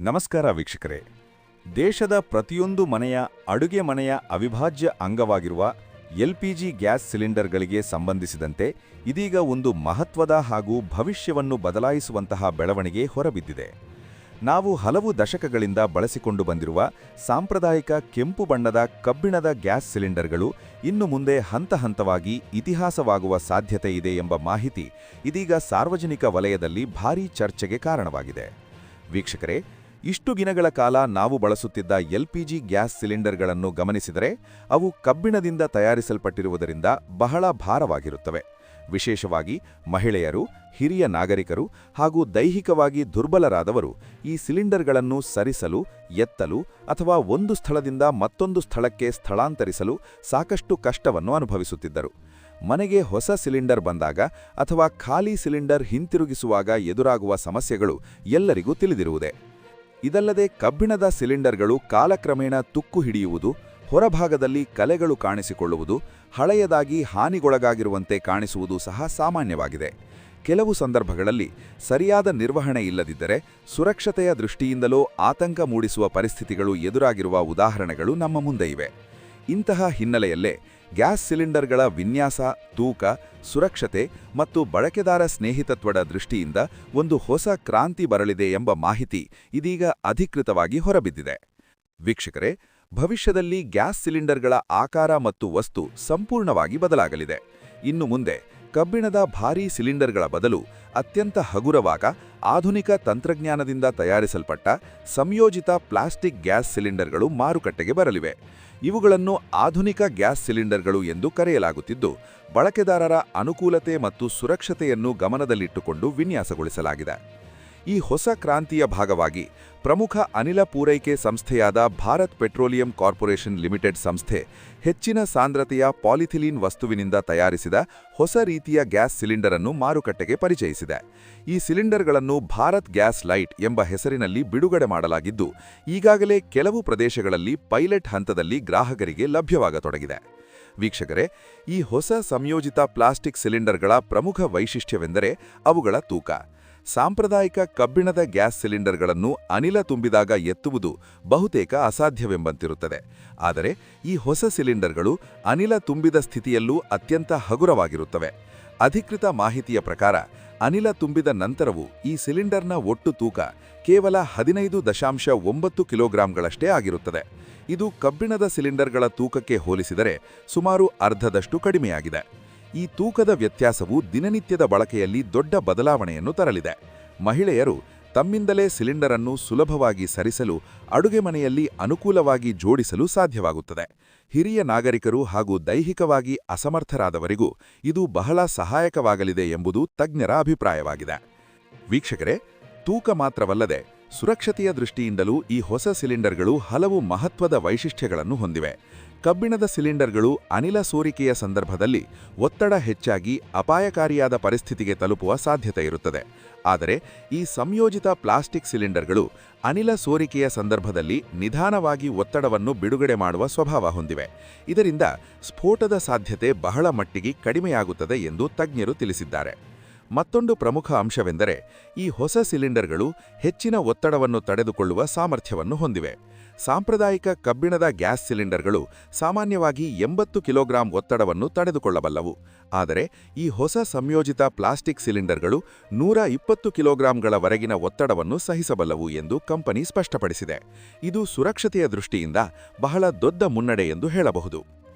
ನಮಸ್ಕಾರ ವೀಕ್ಷಕರೇ. ದೇಶದ ಪ್ರತಿಯೊಂದು ಮನೆಯ ಅಡುಗೆ ಮನೆಯ ಅವಿಭಾಜ್ಯ ಅಂಗವಾಗಿರುವ ಎಲ್‌ಪಿಜಿ ಗ್ಯಾಸ್ ಸಿಲಿಂಡರ್ಗಳಿಗೆ ಸಂಬಂಧಿಸಿದಂತೆ ಇದೀಗ ಒಂದು ಮಹತ್ವದ ಹಾಗೂ ಭವಿಷ್ಯವನ್ನು ಬದಲಾಯಿಸುವಂತಹ ಬೆಳವಣಿಗೆ ಹೊರಬಿದ್ದಿದೆ. ನಾವು ಹಲವು ದಶಕಗಳಿಂದ ಬಳಸಿಕೊಂಡು ಬಂದಿರುವ ಸಾಂಪ್ರದಾಯಿಕ ಕೆಂಪು ಬಣ್ಣದ ಕಬ್ಬಿಣದ ಗ್ಯಾಸ್ ಸಿಲಿಂಡರ್ಗಳು ಇನ್ನು ಮುಂದೆ ಹಂತಹಂತವಾಗಿ ಇತಿಹಾಸವಾಗುವ ಸಾಧ್ಯತೆ ಇದೆ ಎಂಬ ಮಾಹಿತಿ ಇದೀಗ ಸಾರ್ವಜನಿಕ ವಲಯದಲ್ಲಿ ಭಾರೀ ಚರ್ಚೆಗೆ ಕಾರಣವಾಗಿದೆ. ವೀಕ್ಷಕರೇ, ಇಷ್ಟು ದಿನಗಳ ಕಾಲ ನಾವು ಬಳಸುತ್ತಿದ್ದ ಎಲ್‌ಪಿಜಿ ಗ್ಯಾಸ್ ಸಿಲಿಂಡರ್ಗಳನ್ನು ಗಮನಿಸಿದರೆ ಅವು ಕಬ್ಬಿಣದಿಂದ ತಯಾರಿಸಲ್ಪಟ್ಟಿರುವುದರಿಂದ ಬಹಳ ಭಾರವಾಗಿರುತ್ತವೆ. ವಿಶೇಷವಾಗಿ ಮಹಿಳೆಯರು, ಹಿರಿಯ ನಾಗರಿಕರು ಹಾಗೂ ದೈಹಿಕವಾಗಿ ದುರ್ಬಲರಾದವರು ಈ ಸಿಲಿಂಡರ್ಗಳನ್ನು ಸರಿಸಲು, ಎತ್ತಲು ಅಥವಾ ಒಂದು ಸ್ಥಳದಿಂದ ಮತ್ತೊಂದು ಸ್ಥಳಕ್ಕೆ ಸ್ಥಳಾಂತರಿಸಲು ಸಾಕಷ್ಟು ಕಷ್ಟವನ್ನು ಅನುಭವಿಸುತ್ತಿದ್ದರು. ಮನೆಗೆ ಹೊಸ ಸಿಲಿಂಡರ್ ಬಂದಾಗ ಅಥವಾ ಖಾಲಿ ಸಿಲಿಂಡರ್ ಹಿಂತಿರುಗಿಸುವಾಗ ಎದುರಾಗುವ ಸಮಸ್ಯೆಗಳು ಎಲ್ಲರಿಗೂ ತಿಳಿದಿರುವುದೇ. ಇದಲ್ಲದೆ ಕಬ್ಬಿಣದ ಸಿಲಿಂಡರ್ಗಳು ಕಾಲಕ್ರಮೇಣ ತುಕ್ಕು ಹಿಡಿಯುವುದು, ಹೊರಭಾಗದಲ್ಲಿ ಕಲೆಗಳು ಕಾಣಿಸಿಕೊಳ್ಳುವುದು, ಹಳೆಯದಾಗಿ ಹಾನಿಗೊಳಗಾಗಿರುವಂತೆ ಕಾಣಿಸುವುದು ಸಹ ಸಾಮಾನ್ಯವಾಗಿದೆ. ಕೆಲವು ಸಂದರ್ಭಗಳಲ್ಲಿ ಸರಿಯಾದ ನಿರ್ವಹಣೆ ಇಲ್ಲದಿದ್ದರೆ ಸುರಕ್ಷತೆಯ ದೃಷ್ಟಿಯಿಂದಲೂ ಆತಂಕ ಮೂಡಿಸುವ ಪರಿಸ್ಥಿತಿಗಳು ಎದುರಾಗಿರುವ ಉದಾಹರಣೆಗಳು ನಮ್ಮ ಮುಂದೆ ಇವೆ. ಇಂತಹ ಹಿನ್ನೆಲೆಯಲ್ಲೇ ಗ್ಯಾಸ್ ಸಿಲಿಂಡರ್ಗಳ ವಿನ್ಯಾಸ, ತೂಕ, ಸುರಕ್ಷತೆ ಮತ್ತು ಬಳಕೆದಾರ ಸ್ನೇಹಿತತ್ವದ ದೃಷ್ಟಿಯಿಂದ ಒಂದು ಹೊಸ ಕ್ರಾಂತಿ ಬರಲಿದೆ ಎಂಬ ಮಾಹಿತಿ ಇದೀಗ ಅಧಿಕೃತವಾಗಿ ಹೊರಬಿದ್ದಿದೆ. ವೀಕ್ಷಕರೇ, ಭವಿಷ್ಯದಲ್ಲಿ ಗ್ಯಾಸ್ ಸಿಲಿಂಡರ್ಗಳ ಆಕಾರ ಮತ್ತು ವಸ್ತು ಸಂಪೂರ್ಣವಾಗಿ ಬದಲಾಗಲಿದೆ. ಇನ್ನು ಮುಂದೆ ಕಬ್ಬಿಣದ ಭಾರೀ ಸಿಲಿಂಡರ್ಗಳ ಬದಲು ಅತ್ಯಂತ ಹಗುರವಾದ, ಆಧುನಿಕ ತಂತ್ರಜ್ಞಾನದಿಂದ ತಯಾರಿಸಲ್ಪಟ್ಟ ಸಂಯೋಜಿತ ಪ್ಲಾಸ್ಟಿಕ್ ಗ್ಯಾಸ್ ಸಿಲಿಂಡರ್ಗಳು ಮಾರುಕಟ್ಟೆಗೆ ಬರಲಿವೆ. ಇವುಗಳನ್ನು ಆಧುನಿಕ ಗ್ಯಾಸ್ ಸಿಲಿಂಡರ್ಗಳು ಎಂದು ಕರೆಯಲಾಗುತ್ತಿದ್ದು, ಬಳಕೆದಾರರ ಅನುಕೂಲತೆ ಮತ್ತು ಸುರಕ್ಷತೆಯನ್ನು ಗಮನದಲ್ಲಿಟ್ಟುಕೊಂಡು ವಿನ್ಯಾಸಗೊಳಿಸಲಾಗಿದೆ. ಈ ಹೊಸ ಕ್ರಾಂತಿಯ ಭಾಗವಾಗಿ ಪ್ರಮುಖ ಅನಿಲ ಪೂರೈಕೆ ಸಂಸ್ಥೆಯಾದ ಭಾರತ್ ಪೆಟ್ರೋಲಿಯಂ ಕಾರ್ಪೊರೇಷನ್ ಲಿಮಿಟೆಡ್ ಸಂಸ್ಥೆ ಹೆಚ್ಚಿನ ಸಾಂದ್ರತೆಯ ಪಾಲಿಥಿಲೀನ್ ವಸ್ತುವಿನಿಂದ ತಯಾರಿಸಿದ ಹೊಸ ರೀತಿಯ ಗ್ಯಾಸ್ ಸಿಲಿಂಡರ್ ಅನ್ನು ಮಾರುಕಟ್ಟೆಗೆ ಪರಿಚಯಿಸಿದೆ. ಈ ಸಿಲಿಂಡರ್ಗಳನ್ನು ಭಾರತ್ ಗ್ಯಾಸ್ ಲೈಟ್ ಎಂಬ ಹೆಸರಿನಲ್ಲಿ ಬಿಡುಗಡೆ ಮಾಡಲಾಗಿದ್ದು, ಈಗಾಗಲೇ ಕೆಲವು ಪ್ರದೇಶಗಳಲ್ಲಿ ಪೈಲಟ್ ಹಂತದಲ್ಲಿ ಗ್ರಾಹಕರಿಗೆ ಲಭ್ಯವಾಗತೊಡಗಿದೆ. ವೀಕ್ಷಕರೇ, ಈ ಹೊಸ ಸಂಯೋಜಿತ ಪ್ಲಾಸ್ಟಿಕ್ ಸಿಲಿಂಡರ್ಗಳ ಪ್ರಮುಖ ವೈಶಿಷ್ಟ್ಯವೆಂದರೆ ಅವುಗಳ ತೂಕ. ಸಾಂಪ್ರದಾಯಿಕ ಕಬ್ಬಿಣದ ಗ್ಯಾಸ್ ಸಿಲಿಂಡರ್ಗಳನ್ನು ಅನಿಲ ತುಂಬಿದಾಗ ಎತ್ತುವುದು ಬಹುತೇಕ ಅಸಾಧ್ಯವೆಂಬಂತಿರುತ್ತದೆ. ಆದರೆ ಈ ಹೊಸ ಸಿಲಿಂಡರ್ಗಳು ಅನಿಲ ತುಂಬಿದ ಸ್ಥಿತಿಯಲ್ಲೂ ಅತ್ಯಂತ ಹಗುರವಾಗಿರುತ್ತವೆ. ಅಧಿಕೃತ ಮಾಹಿತಿಯ ಪ್ರಕಾರ ಅನಿಲ ತುಂಬಿದ ನಂತರವೂ ಈ ಸಿಲಿಂಡರ್ನ ಒಟ್ಟು ತೂಕ ಕೇವಲ 15.9 ಕಿಲೋಗ್ರಾಂಗಳಷ್ಟೇ ಆಗಿರುತ್ತದೆ. ಇದು ಕಬ್ಬಿಣದ ಸಿಲಿಂಡರ್ಗಳ ತೂಕಕ್ಕೆ ಹೋಲಿಸಿದರೆ ಸುಮಾರು ಅರ್ಧದಷ್ಟು ಕಡಿಮೆಯಾಗಿದೆ. ಈ ತೂಕದ ವ್ಯತ್ಯಾಸವು ದಿನನಿತ್ಯದ ಬಳಕೆಯಲ್ಲಿ ದೊಡ್ಡ ಬದಲಾವಣೆಯನ್ನು ತರಲಿದೆ. ಮಹಿಳೆಯರು ತಮ್ಮಿಂದಲೇ ಸಿಲಿಂಡರ್ ಅನ್ನು ಸುಲಭವಾಗಿ ಸರಿಸಲು, ಅಡುಗೆ ಮನೆಯಲ್ಲಿ ಅನುಕೂಲವಾಗಿ ಜೋಡಿಸಲು ಸಾಧ್ಯವಾಗುತ್ತದೆ. ಹಿರಿಯ ನಾಗರಿಕರು ಹಾಗೂ ದೈಹಿಕವಾಗಿ ಅಸಮರ್ಥರಾದವರಿಗೂ ಇದು ಬಹಳ ಸಹಾಯಕವಾಗಲಿದೆ ಎಂಬುದು ತಜ್ಞರ ಅಭಿಪ್ರಾಯವಾಗಿದೆ. ವೀಕ್ಷಕರೇ, ತೂಕ ಮಾತ್ರವಲ್ಲದೆ ಸುರಕ್ಷತೆಯ ದೃಷ್ಟಿಯಿಂದಲೂ ಈ ಹೊಸ ಸಿಲಿಂಡರ್ಗಳು ಹಲವು ಮಹತ್ವದ ವೈಶಿಷ್ಟ್ಯಗಳನ್ನು ಹೊಂದಿವೆ. ಕಬ್ಬಿಣದ ಸಿಲಿಂಡರ್ಗಳು ಅನಿಲ ಸೋರಿಕೆಯ ಸಂದರ್ಭದಲ್ಲಿ ಒತ್ತಡ ಹೆಚ್ಚಾಗಿ ಅಪಾಯಕಾರಿಯಾದ ಪರಿಸ್ಥಿತಿಗೆ ತಲುಪುವ ಸಾಧ್ಯತೆ ಇರುತ್ತದೆ. ಆದರೆ ಈ ಸಂಯೋಜಿತ ಪ್ಲಾಸ್ಟಿಕ್ ಸಿಲಿಂಡರ್ಗಳು ಅನಿಲ ಸೋರಿಕೆಯ ಸಂದರ್ಭದಲ್ಲಿ ನಿಧಾನವಾಗಿ ಒತ್ತಡವನ್ನು ಬಿಡುಗಡೆ ಮಾಡುವ ಸ್ವಭಾವ ಹೊಂದಿವೆ. ಇದರಿಂದ ಸ್ಫೋಟದ ಸಾಧ್ಯತೆ ಬಹಳ ಮಟ್ಟಿಗೆ ಕಡಿಮೆಯಾಗುತ್ತದೆ ಎಂದು ತಜ್ಞರು ತಿಳಿಸಿದ್ದಾರೆ. ಮತ್ತೊಂದು ಪ್ರಮುಖ ಅಂಶವೆಂದರೆ ಈ ಹೊಸ ಸಿಲಿಂಡರ್ಗಳು ಹೆಚ್ಚಿನ ಒತ್ತಡವನ್ನು ತಡೆದುಕೊಳ್ಳುವ ಸಾಮರ್ಥ್ಯವನ್ನು ಹೊಂದಿವೆ. ಸಾಂಪ್ರದಾಯಿಕ ಕಬ್ಬಿಣದ ಗ್ಯಾಸ್ ಸಿಲಿಂಡರ್ಗಳು ಸಾಮಾನ್ಯವಾಗಿ 80 ಕಿಲೋಗ್ರಾಂ ಒತ್ತಡವನ್ನು ತಡೆದುಕೊಳ್ಳಬಲ್ಲವು. ಆದರೆ ಈ ಹೊಸ ಸಂಯೋಜಿತ ಪ್ಲಾಸ್ಟಿಕ್ ಸಿಲಿಂಡರ್ಗಳು 120 ಕಿಲೋಗ್ರಾಂಗಳವರೆಗಿನ ಒತ್ತಡವನ್ನು ಸಹಿಸಬಲ್ಲವು ಎಂದು ಕಂಪನಿ ಸ್ಪಷ್ಟಪಡಿಸಿದೆ. ಇದು ಸುರಕ್ಷತೆಯ ದೃಷ್ಟಿಯಿಂದ ಬಹಳ ದೊಡ್ಡ ಮುನ್ನಡೆ ಎಂದು ಹೇಳಬಹುದು.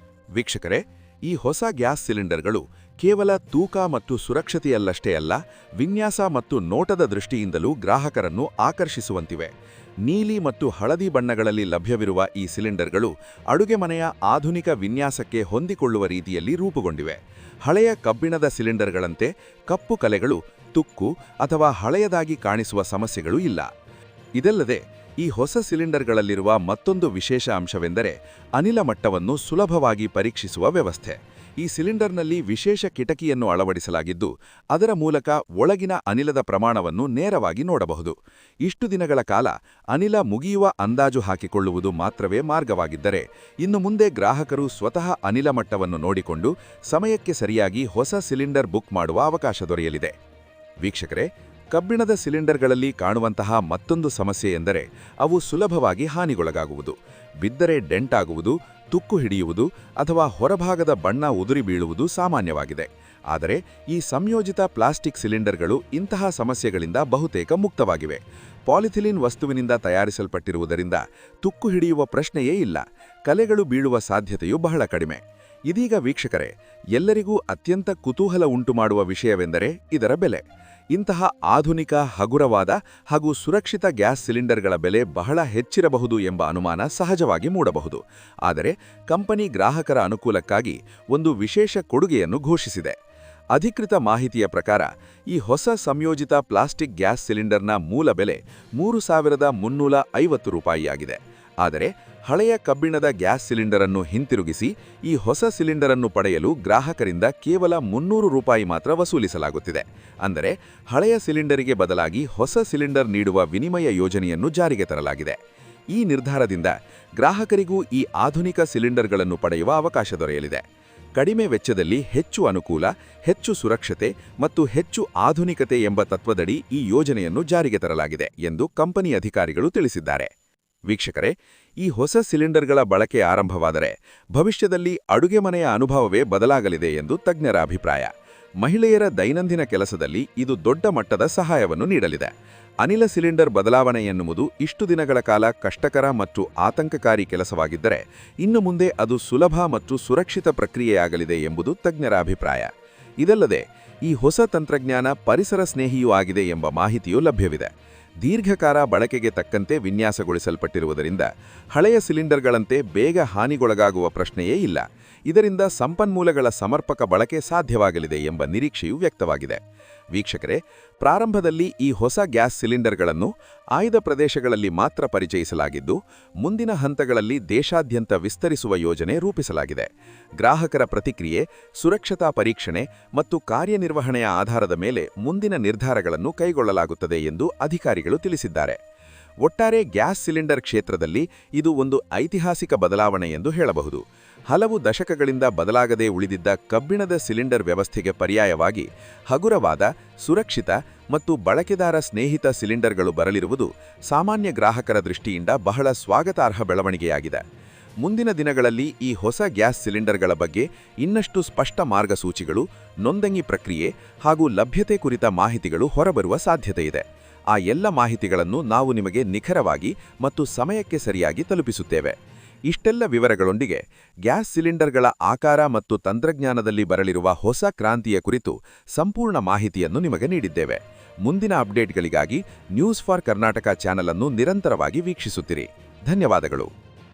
ವೀಕ್ಷಕರೇ, ಈ ಹೊಸ ಗ್ಯಾಸ್ ಸಿಲಿಂಡರ್ಗಳು ಕೇವಲ ತೂಕ ಮತ್ತು ಸುರಕ್ಷತೆಯಲ್ಲಷ್ಟೇ ಅಲ್ಲ, ವಿನ್ಯಾಸ ಮತ್ತು ನೋಟದ ದೃಷ್ಟಿಯಿಂದಲೂ ಗ್ರಾಹಕರನ್ನು ಆಕರ್ಷಿಸುವಂತಿವೆ. ನೀಲಿ ಮತ್ತು ಹಳದಿ ಬಣ್ಣಗಳಲ್ಲಿ ಲಭ್ಯವಿರುವ ಈ ಸಿಲಿಂಡರ್ಗಳು ಅಡುಗೆ ಮನೆಯ ಆಧುನಿಕ ವಿನ್ಯಾಸಕ್ಕೆ ಹೊಂದಿಕೊಳ್ಳುವ ರೀತಿಯಲ್ಲಿ ರೂಪುಗೊಂಡಿವೆ. ಹಳೆಯ ಕಬ್ಬಿಣದ ಸಿಲಿಂಡರ್ಗಳಂತೆ ಕಪ್ಪು ಕಲೆಗಳು, ತುಕ್ಕು ಅಥವಾ ಹಳೆಯದಾಗಿ ಕಾಣಿಸುವ ಸಮಸ್ಯೆಗಳು ಇಲ್ಲ. ಇದಲ್ಲದೆ ಈ ಹೊಸ ಸಿಲಿಂಡರ್ಗಳಲ್ಲಿರುವ ಮತ್ತೊಂದು ವಿಶೇಷ ಅಂಶವೆಂದರೆ ಅನಿಲ ಮಟ್ಟವನ್ನು ಸುಲಭವಾಗಿ ಪರೀಕ್ಷಿಸುವ ವ್ಯವಸ್ಥೆ. ಈ ಸಿಲಿಂಡರ್ನಲ್ಲಿ ವಿಶೇಷ ಕಿಟಕಿಯನ್ನು ಅಳವಡಿಸಲಾಗಿದ್ದು, ಅದರ ಮೂಲಕ ಒಳಗಿನ ಅನಿಲದ ಪ್ರಮಾಣವನ್ನು ನೇರವಾಗಿ ನೋಡಬಹುದು. ಇಷ್ಟು ದಿನಗಳ ಕಾಲ ಅನಿಲ ಮುಗಿಯುವ ಅಂದಾಜು ಹಾಕಿಕೊಳ್ಳುವುದು ಮಾತ್ರವೇ ಮಾರ್ಗವಾಗಿದ್ದರೆ, ಇನ್ನು ಮುಂದೆ ಗ್ರಾಹಕರು ಸ್ವತಃ ಅನಿಲ ಮಟ್ಟವನ್ನು ನೋಡಿಕೊಂಡು ಸಮಯಕ್ಕೆ ಸರಿಯಾಗಿ ಹೊಸ ಸಿಲಿಂಡರ್ ಬುಕ್ ಮಾಡುವ ಅವಕಾಶ ದೊರೆಯಲಿದೆ. ವೀಕ್ಷಕರೇ, ಕಬ್ಬಿಣದ ಸಿಲಿಂಡರ್ಗಳಲ್ಲಿ ಕಾಣುವಂತಹ ಮತ್ತೊಂದು ಸಮಸ್ಯೆ ಎಂದರೆ ಅವು ಸುಲಭವಾಗಿ ಹಾನಿಗೊಳಗಾಗುವುದು. ಬಿದ್ದರೆ ಡೆಂಟ್ ಆಗುವುದು, ತುಕ್ಕು ಹಿಡಿಯುವುದು ಅಥವಾ ಹೊರಭಾಗದ ಬಣ್ಣ ಉದುರಿ ಬೀಳುವುದು ಸಾಮಾನ್ಯವಾಗಿದೆ. ಆದರೆ ಈ ಸಂಯೋಜಿತ ಪ್ಲಾಸ್ಟಿಕ್ ಸಿಲಿಂಡರ್ಗಳು ಇಂತಹ ಸಮಸ್ಯೆಗಳಿಂದ ಬಹುತೇಕ ಮುಕ್ತವಾಗಿವೆ. ಪಾಲಿಥಿಲಿನ್ ವಸ್ತುವಿನಿಂದ ತಯಾರಿಸಲ್ಪಟ್ಟಿರುವುದರಿಂದ ತುಕ್ಕು ಹಿಡಿಯುವ ಪ್ರಶ್ನೆಯೇ ಇಲ್ಲ. ಕಲೆಗಳು ಬೀಳುವ ಸಾಧ್ಯತೆಯೂ ಬಹಳ ಕಡಿಮೆ. ಇದೀಗ ವೀಕ್ಷಕರೇ, ಎಲ್ಲರಿಗೂ ಅತ್ಯಂತ ಕುತೂಹಲ ಉಂಟುಮಾಡುವ ವಿಷಯವೆಂದರೆ ಇದರ ಬೆಲೆ. ಇಂತಹ ಆಧುನಿಕ, ಹಗುರವಾದ ಹಾಗೂ ಸುರಕ್ಷಿತ ಗ್ಯಾಸ್ ಸಿಲಿಂಡರ್ಗಳ ಬೆಲೆ ಬಹಳ ಹೆಚ್ಚಿರಬಹುದು ಎಂಬ ಅನುಮಾನ ಸಹಜವಾಗಿ ಮೂಡಬಹುದು. ಆದರೆ ಕಂಪನಿ ಗ್ರಾಹಕರ ಅನುಕೂಲಕ್ಕಾಗಿ ಒಂದು ವಿಶೇಷ ಕೊಡುಗೆಯನ್ನು ಘೋಷಿಸಿದೆ. ಅಧಿಕೃತ ಮಾಹಿತಿಯ ಪ್ರಕಾರ ಈ ಹೊಸ ಸಂಯೋಜಿತ ಪ್ಲಾಸ್ಟಿಕ್ ಗ್ಯಾಸ್ ಸಿಲಿಂಡರ್ನ ಮೂಲ ಬೆಲೆ ₹3,350 ಆದರೆ ಹಳೆಯ ಕಬ್ಬಿಣದ ಗ್ಯಾಸ್ ಸಿಲಿಂಡರ್ ಅನ್ನು ಹಿಂತಿರುಗಿಸಿ ಈ ಹೊಸ ಸಿಲಿಂಡರ್ ಅನ್ನು ಪಡೆಯಲು ಗ್ರಾಹಕರಿಂದ ಕೇವಲ ₹300 ಮಾತ್ರ ವಸೂಲಿಸಲಾಗುತ್ತಿದೆ. ಅಂದರೆ ಹಳೆಯ ಸಿಲಿಂಡರಿಗೆ ಬದಲಾಗಿ ಹೊಸ ಸಿಲಿಂಡರ್ ನೀಡುವ ವಿನಿಮಯ ಯೋಜನೆಯನ್ನು ಜಾರಿಗೆ ತರಲಾಗಿದೆ. ಈ ನಿರ್ಧಾರದಿಂದ ಗ್ರಾಹಕರಿಗೂ ಈ ಆಧುನಿಕ ಸಿಲಿಂಡರ್ಗಳನ್ನು ಪಡೆಯುವ ಅವಕಾಶ ದೊರೆಯಲಿದೆ. ಕಡಿಮೆ ವೆಚ್ಚದಲ್ಲಿ ಹೆಚ್ಚು ಅನುಕೂಲ, ಹೆಚ್ಚು ಸುರಕ್ಷತೆ ಮತ್ತು ಹೆಚ್ಚು ಆಧುನಿಕತೆ ಎಂಬ ತತ್ವದಡಿ ಈ ಯೋಜನೆಯನ್ನು ಜಾರಿಗೆ ತರಲಾಗಿದೆ ಎಂದು ಕಂಪನಿ ಅಧಿಕಾರಿಗಳು ತಿಳಿಸಿದ್ದಾರೆ. ವೀಕ್ಷಕರೇ, ಈ ಹೊಸ ಸಿಲಿಂಡರ್ಗಳ ಬಳಕೆ ಆರಂಭವಾದರೆ ಭವಿಷ್ಯದಲ್ಲಿ ಅಡುಗೆ ಮನೆಯ ಅನುಭವವೇ ಬದಲಾಗಲಿದೆ ಎಂದು ತಜ್ಞರ ಅಭಿಪ್ರಾಯ. ಮಹಿಳೆಯರ ದೈನಂದಿನ ಕೆಲಸದಲ್ಲಿ ಇದು ದೊಡ್ಡ ಮಟ್ಟದ ಸಹಾಯವನ್ನು ನೀಡಲಿದೆ. ಅನಿಲ ಸಿಲಿಂಡರ್ ಬದಲಾವಣೆ ಎನ್ನುವುದು ಇಷ್ಟು ದಿನಗಳ ಕಾಲ ಕಷ್ಟಕರ ಮತ್ತು ಆತಂಕಕಾರಿ ಕೆಲಸವಾಗಿದ್ದರೆ ಇನ್ನು ಮುಂದೆ ಅದು ಸುಲಭ ಮತ್ತು ಸುರಕ್ಷಿತ ಪ್ರಕ್ರಿಯೆಯಾಗಲಿದೆ ಎಂಬುದು ತಜ್ಞರ ಅಭಿಪ್ರಾಯ. ಇದಲ್ಲದೆ ಈ ಹೊಸ ತಂತ್ರಜ್ಞಾನ ಪರಿಸರ ಸ್ನೇಹಿಯೂ ಆಗಿದೆ ಎಂಬ ಮಾಹಿತಿಯೂ ಲಭ್ಯವಿದೆ. ದೀರ್ಘಕಾಲ ಬಳಕೆಗೆ ತಕ್ಕಂತೆ ವಿನ್ಯಾಸಗೊಳಿಸಲ್ಪಟ್ಟಿರುವುದರಿಂದ ಹಳೆಯ ಸಿಲಿಂಡರ್ಗಳಂತೆ ಬೇಗ ಹಾನಿಗೊಳಗಾಗುವ ಪ್ರಶ್ನೆಯೇ ಇಲ್ಲ. ಇದರಿಂದ ಸಂಪನ್ಮೂಲಗಳ ಸಮರ್ಪಕ ಬಳಕೆ ಸಾಧ್ಯವಾಗಲಿದೆ ಎಂಬ ನಿರೀಕ್ಷೆಯೂ ವ್ಯಕ್ತವಾಗಿದೆ. ವೀಕ್ಷಕರೇ, ಪ್ರಾರಂಭದಲ್ಲಿ ಈ ಹೊಸ ಗ್ಯಾಸ್ ಸಿಲಿಂಡರ್ಗಳನ್ನು ಆಯ್ದ ಪ್ರದೇಶಗಳಲ್ಲಿ ಮಾತ್ರ ಪರಿಚಯಿಸಲಾಗಿದ್ದು, ಮುಂದಿನ ಹಂತಗಳಲ್ಲಿ ದೇಶಾದ್ಯಂತ ವಿಸ್ತರಿಸುವ ಯೋಜನೆ ರೂಪಿಸಲಾಗಿದೆ. ಗ್ರಾಹಕರ ಪ್ರತಿಕ್ರಿಯೆ, ಸುರಕ್ಷತಾ ಪರೀಕ್ಷಣೆ ಮತ್ತು ಕಾರ್ಯನಿರ್ವಹಣೆಯ ಆಧಾರದ ಮೇಲೆ ಮುಂದಿನ ನಿರ್ಧಾರಗಳನ್ನು ಕೈಗೊಳ್ಳಲಾಗುತ್ತದೆ ಎಂದು ಅಧಿಕಾರಿಗಳು ತಿಳಿಸಿದ್ದಾರೆ. ಒಟ್ಟಾರೆ ಗ್ಯಾಸ್ ಸಿಲಿಂಡರ್ ಕ್ಷೇತ್ರದಲ್ಲಿ ಇದು ಒಂದು ಐತಿಹಾಸಿಕ ಬದಲಾವಣೆ ಎಂದು ಹೇಳಬಹುದು. ಹಲವು ದಶಕಗಳಿಂದ ಬದಲಾಗದೇ ಉಳಿದಿದ್ದ ಕಬ್ಬಿಣದ ಸಿಲಿಂಡರ್ ವ್ಯವಸ್ಥೆಗೆ ಪರ್ಯಾಯವಾಗಿ ಹಗುರವಾದ, ಸುರಕ್ಷಿತ ಮತ್ತು ಬಳಕೆದಾರ ಸ್ನೇಹಿತ ಸಿಲಿಂಡರ್ಗಳು ಬರಲಿರುವುದು ಸಾಮಾನ್ಯ ಗ್ರಾಹಕರ ದೃಷ್ಟಿಯಿಂದ ಬಹಳ ಸ್ವಾಗತಾರ್ಹ ಬೆಳವಣಿಗೆಯಾಗಿದೆ. ಮುಂದಿನ ದಿನಗಳಲ್ಲಿ ಈ ಹೊಸ ಗ್ಯಾಸ್ ಸಿಲಿಂಡರ್ಗಳ ಬಗ್ಗೆ ಇನ್ನಷ್ಟು ಸ್ಪಷ್ಟ ಮಾರ್ಗಸೂಚಿಗಳು, ನೋಂದಣಿ ಪ್ರಕ್ರಿಯೆ ಹಾಗೂ ಲಭ್ಯತೆ ಕುರಿತ ಮಾಹಿತಿಗಳು ಹೊರಬರುವ ಸಾಧ್ಯತೆಯಿದೆ. ಆ ಎಲ್ಲ ಮಾಹಿತಿಗಳನ್ನು ನಾವು ನಿಮಗೆ ನಿಖರವಾಗಿ ಮತ್ತು ಸಮಯಕ್ಕೆ ಸರಿಯಾಗಿ ತಲುಪಿಸುತ್ತೇವೆ. ಇಷ್ಟೆಲ್ಲ ವಿವರಗಳೊಂದಿಗೆ ಗ್ಯಾಸ್ ಸಿಲಿಂಡರ್ಗಳ ಆಕಾರ ಮತ್ತು ತಂತ್ರಜ್ಞಾನದಲ್ಲಿ ಬರಲಿರುವ ಹೊಸ ಕ್ರಾಂತಿಯ ಕುರಿತು ಸಂಪೂರ್ಣ ಮಾಹಿತಿಯನ್ನು ನಿಮಗೆ ನೀಡಿದ್ದೇವೆ. ಮುಂದಿನ ಅಪ್ಡೇಟ್ಗಳಿಗಾಗಿ ನ್ಯೂಸ್ ಫಾರ್ ಕರ್ನಾಟಕ ಚಾನೆಲ್ ಅನ್ನು ನಿರಂತರವಾಗಿ ವೀಕ್ಷಿಸುತ್ತಿರಿ. ಧನ್ಯವಾದಗಳು.